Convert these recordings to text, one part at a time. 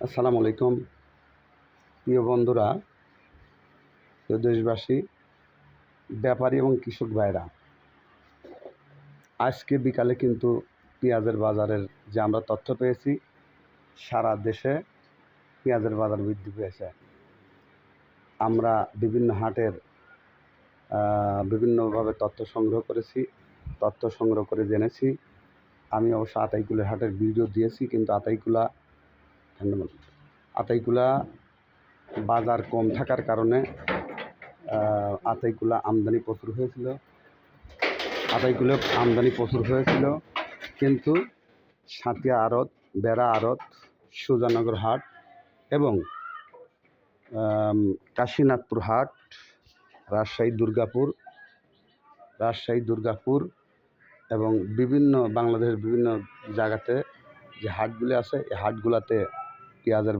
আসসালামু আলাইকুম প্রিয় বন্ধুরা, প্রিয় দেশবাসী, ব্যাপারী এবং কৃষক ভাইরা, আজকে বিকালে কিন্তু পেঁয়াজের বাজারের যে আমরা তথ্য পেয়েছি, সারা দেশে পেঁয়াজের বাজার বৃদ্ধি পেয়েছে। আমরা বিভিন্ন হাটের বিভিন্নভাবে তথ্য সংগ্রহ করেছি, তথ্য সংগ্রহ করে জেনেছি। আমি অবশ্য আতাইকুলা হাটের ভিডিও দিয়েছি, কিন্তু আতাইকুলা বাজার কম থাকার কারণে আতাইকুলা আমদানি প্রচুর হয়েছিল, কিন্তু সাঁতিয়া আড়ত, বেড়া আড়ত, সুজানগর হাট এবং কাশীনাথপুর হাট, রাজশাহী দুর্গাপুর এবং বাংলাদেশের বিভিন্ন জায়গাতে যে হাটগুলি আছে, এই হাটগুলোতে পেঁয়াজের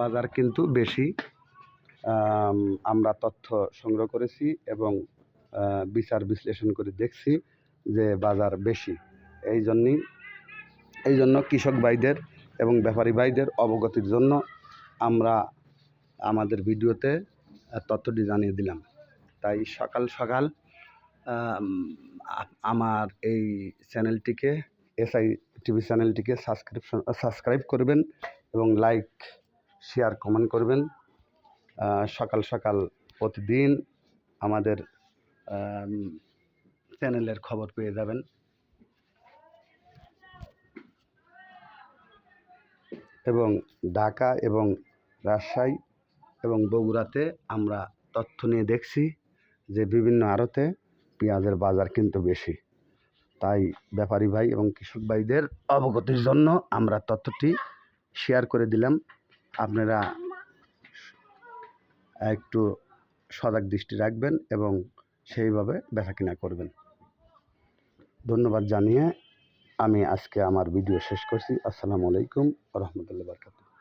বাজার কিন্তু বেশি। আমরা তথ্য সংগ্রহ করেছি এবং বিচার বিশ্লেষণ করে দেখছি যে বাজার বেশি। এই জন্য কৃষক ভাইদের এবং ব্যাপারী ভাইদের অবগতির জন্য আমরা আমাদের ভিডিওতে তথ্যটি জানিয়ে দিলাম। তাই সকাল সকাল আমার এই চ্যানেলটিকে, এসআই টিভি চ্যানেলটিকে সাবস্ক্রাইব করবেন এবং লাইক, শেয়ার, কমেন্ট করবেন। সকাল সকাল প্রতিদিন আমাদের চ্যানেলের খবর পেয়ে যাবেন। এবং ঢাকা এবং রাজশাহী এবং বগুড়াতে আমরা তথ্য নিয়ে দেখছি যে বিভিন্ন আড়তে পেঁয়াজের বাজার কিন্তু বেশি। তাই ব্যাপারী ভাই এবং কৃষক ভাইদের অবগতির জন্য আমরা তথ্যটি শেয়ার করে দিলাম। আপনারা একটু সজাগ দৃষ্টি রাখবেন এবং সেইভাবে বেচাকেনা করবেন। ধন্যবাদ জানিয়ে আমি আজকে আমার ভিডিও শেষ করছি। আসসালামু আলাইকুম ওয়া রাহমাতুল্লাহি ওয়া বারাকাতুহু।